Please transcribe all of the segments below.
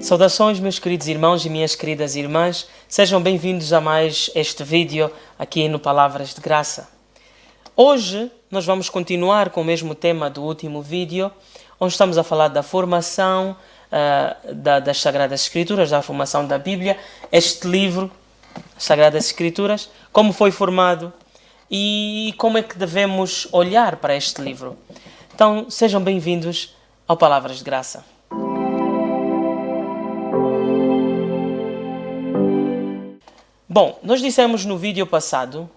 Saudações, meus queridos irmãos e minhas queridas irmãs, sejam bem-vindos a mais este vídeo aqui no Palavras de Graça. Hoje nós vamos continuar com o mesmo tema do último vídeo, onde estamos a falar da formação das Sagradas Escrituras, da formação da Bíblia, este livro, as Sagradas Escrituras, como foi formado e como é que devemos olhar para este livro. Então, sejam bem-vindos ao Palavras de Graça. Bom, nós dissemos no vídeo passado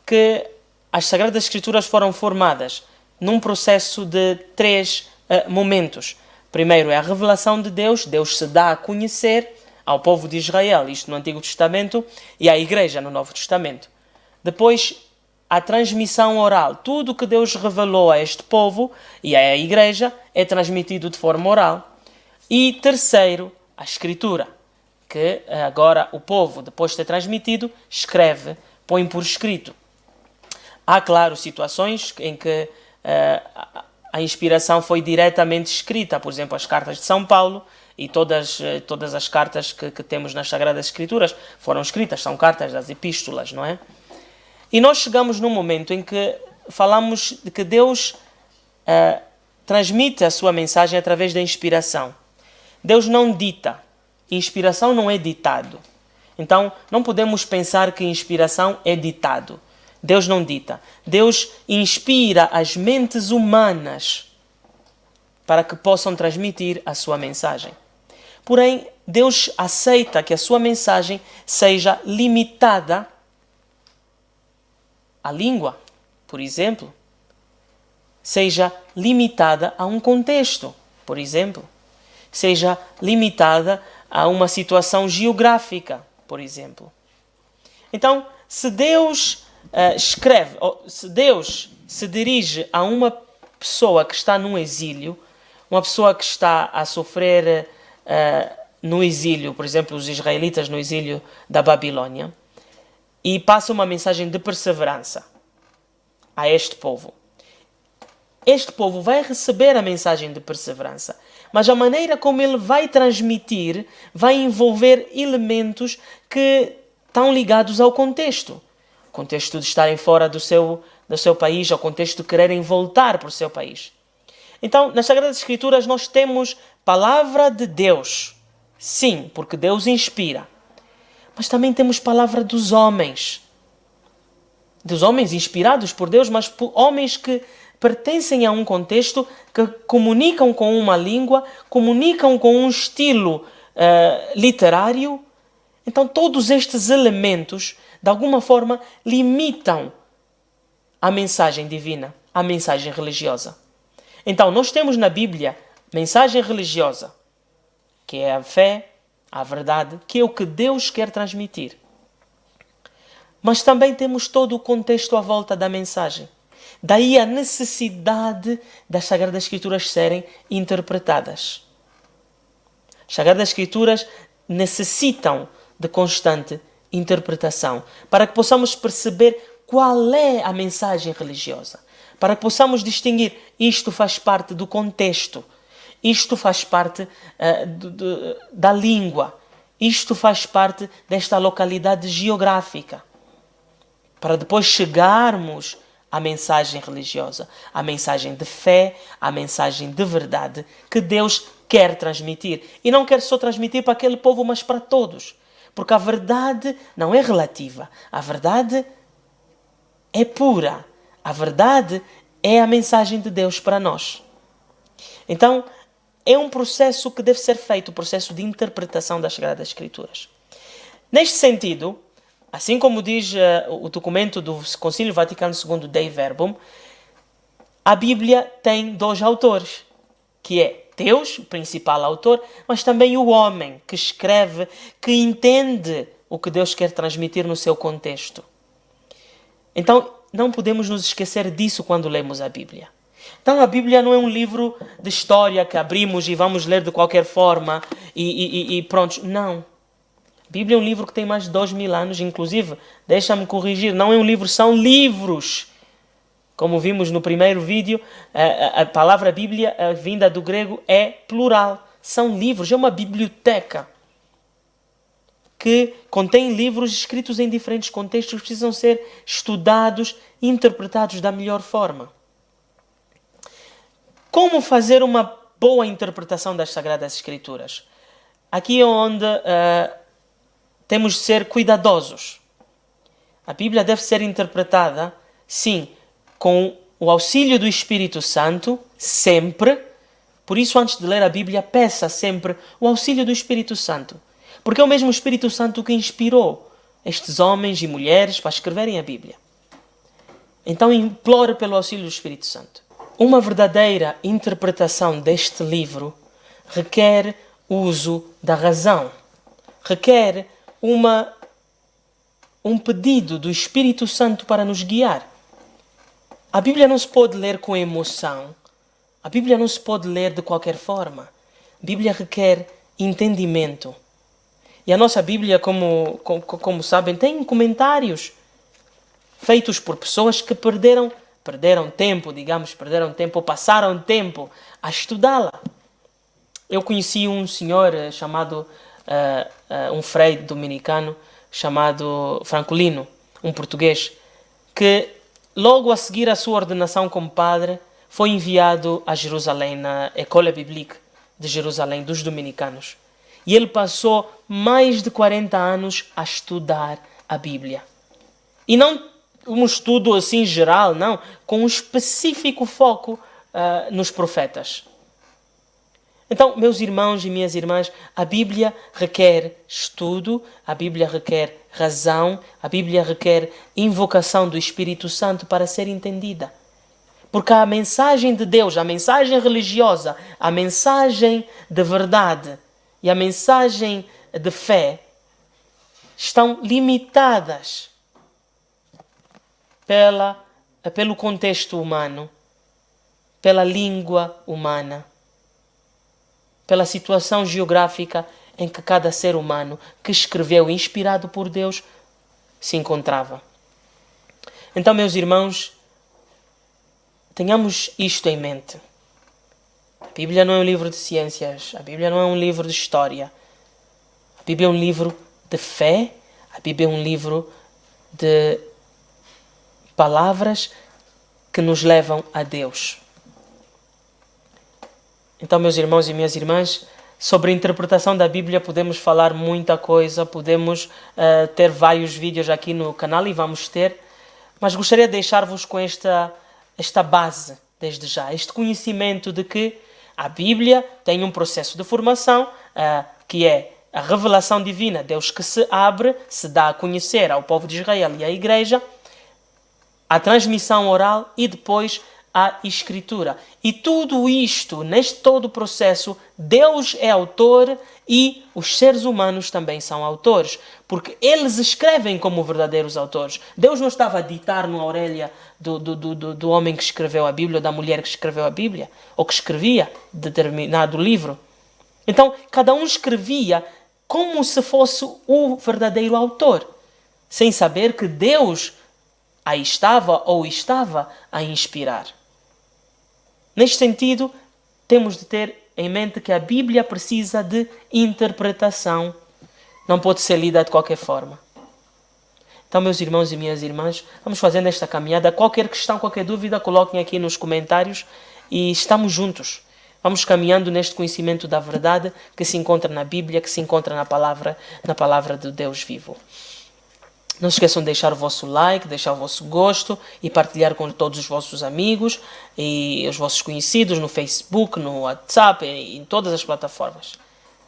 que as Sagradas Escrituras foram formadas num processo de três momentos. Primeiro é a revelação de Deus, Deus se dá a conhecer ao povo de Israel, isto no Antigo Testamento, e à Igreja no Novo Testamento. Depois, a transmissão oral, tudo o que Deus revelou a este povo e à Igreja é transmitido de forma oral. E terceiro, a Escritura, que agora o povo, depois de ter transmitido, escreve, põe por escrito. Há, claro, situações em que a inspiração foi diretamente escrita, por exemplo, as cartas de São Paulo e todas as cartas que temos nas Sagradas Escrituras foram escritas, são cartas das epístolas, não é? E nós chegamos num momento em que falamos de que Deus transmite a sua mensagem através da inspiração. Deus não dita. Inspiração não é ditado. Então, não podemos pensar que inspiração é ditado. Deus não dita. Deus inspira as mentes humanas para que possam transmitir a sua mensagem. Porém, Deus aceita que a sua mensagem seja limitada à língua, por exemplo. Seja limitada a um contexto, por exemplo. Seja limitada a uma situação geográfica, por exemplo. Então, se Deus escreve, ou se Deus se dirige a uma pessoa que está num exílio, uma pessoa que está a sofrer no exílio, por exemplo, os israelitas no exílio da Babilônia, e passa uma mensagem de perseverança a este povo. Este povo vai receber a mensagem de perseverança, mas a maneira como ele vai transmitir vai envolver elementos que estão ligados ao contexto. O contexto de estarem fora do seu país, ao contexto de quererem voltar para o seu país. Então, nas Sagradas Escrituras nós temos palavra de Deus. Sim, porque Deus inspira. Mas também temos palavra dos homens. Dos homens inspirados por Deus, mas por homens que pertencem a um contexto, que comunicam com uma língua, comunicam com um estilo literário. Então, todos estes elementos, de alguma forma, limitam a mensagem divina, a mensagem religiosa. Então, nós temos na Bíblia mensagem religiosa, que é a fé, a verdade, que é o que Deus quer transmitir. Mas também temos todo o contexto à volta da mensagem. Daí a necessidade das Sagradas Escrituras serem interpretadas. As Sagradas Escrituras necessitam de constante interpretação para que possamos perceber qual é a mensagem religiosa. Para que possamos distinguir, isto faz parte do contexto, isto faz parte da língua, isto faz parte desta localidade geográfica. Para depois chegarmos a mensagem religiosa, a mensagem de fé, a mensagem de verdade que Deus quer transmitir. E não quer só transmitir para aquele povo, mas para todos. Porque a verdade não é relativa. A verdade é pura. A verdade é a mensagem de Deus para nós. Então, é um processo que deve ser feito, o processo de interpretação das Sagradas Escrituras. Neste sentido, assim como diz o documento do Concílio Vaticano II, Dei Verbum, a Bíblia tem dois autores, que é Deus, o principal autor, mas também o homem que escreve, que entende o que Deus quer transmitir no seu contexto. Então, não podemos nos esquecer disso quando lemos a Bíblia. Então a Bíblia não é um livro de história que abrimos e vamos ler de qualquer forma e pronto. Não. A Bíblia é um livro que tem mais de 2000 anos, inclusive, deixa-me corrigir, não é um livro, são livros. Como vimos no primeiro vídeo, a palavra Bíblia, vinda do grego, é plural. São livros, é uma biblioteca que contém livros escritos em diferentes contextos que precisam ser estudados e interpretados da melhor forma. Como fazer uma boa interpretação das Sagradas Escrituras? Aqui é onde temos de ser cuidadosos. A Bíblia deve ser interpretada, sim, com o auxílio do Espírito Santo, sempre. Por isso, antes de ler a Bíblia, peça sempre o auxílio do Espírito Santo. Porque é o mesmo Espírito Santo que inspirou estes homens e mulheres para escreverem a Bíblia. Então, implore pelo auxílio do Espírito Santo. Uma verdadeira interpretação deste livro requer uso da razão. Requer um pedido do Espírito Santo para nos guiar. A Bíblia não se pode ler com emoção. A Bíblia não se pode ler de qualquer forma. A Bíblia requer entendimento. E a nossa Bíblia, como sabem, tem comentários feitos por pessoas que perderam tempo, ou passaram tempo a estudá-la. Eu conheci um senhor chamado, um frei dominicano, chamado Francolino, um português, que logo a seguir a sua ordenação como padre, foi enviado a Jerusalém, na École Biblique de Jerusalém, dos dominicanos. E ele passou mais de 40 anos a estudar a Bíblia. E não um estudo assim geral, não, com um específico foco nos profetas. Então, meus irmãos e minhas irmãs, a Bíblia requer estudo, a Bíblia requer razão, a Bíblia requer invocação do Espírito Santo para ser entendida. Porque a mensagem de Deus, a mensagem religiosa, a mensagem de verdade e a mensagem de fé estão limitadas pelo contexto humano, pela língua humana, pela situação geográfica em que cada ser humano que escreveu, inspirado por Deus, se encontrava. Então, meus irmãos, tenhamos isto em mente. A Bíblia não é um livro de ciências, a Bíblia não é um livro de história. A Bíblia é um livro de fé, a Bíblia é um livro de palavras que nos levam a Deus. Então, meus irmãos e minhas irmãs, sobre a interpretação da Bíblia podemos falar muita coisa, podemos ter vários vídeos aqui no canal e vamos ter, mas gostaria de deixar-vos com esta base, desde já, este conhecimento de que a Bíblia tem um processo de formação, que é a revelação divina, Deus que se abre, se dá a conhecer ao povo de Israel e à Igreja, a transmissão oral e depois a escritura. E tudo isto, neste todo o processo, Deus é autor e os seres humanos também são autores, porque eles escrevem como verdadeiros autores. Deus não estava a ditar na orelha do homem que escreveu a Bíblia, ou da mulher que escreveu a Bíblia, ou que escrevia determinado livro. Então, cada um escrevia como se fosse o verdadeiro autor, sem saber que Deus aí estava ou estava a inspirar. Neste sentido, temos de ter em mente que a Bíblia precisa de interpretação. Não pode ser lida de qualquer forma. Então, meus irmãos e minhas irmãs, vamos fazendo esta caminhada. Qualquer questão, qualquer dúvida, coloquem aqui nos comentários e estamos juntos. Vamos caminhando neste conhecimento da verdade que se encontra na Bíblia, que se encontra na palavra do Deus vivo. Não se esqueçam de deixar o vosso like, deixar o vosso gosto e partilhar com todos os vossos amigos e os vossos conhecidos no Facebook, no WhatsApp e em todas as plataformas.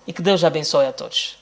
E que Deus abençoe a todos.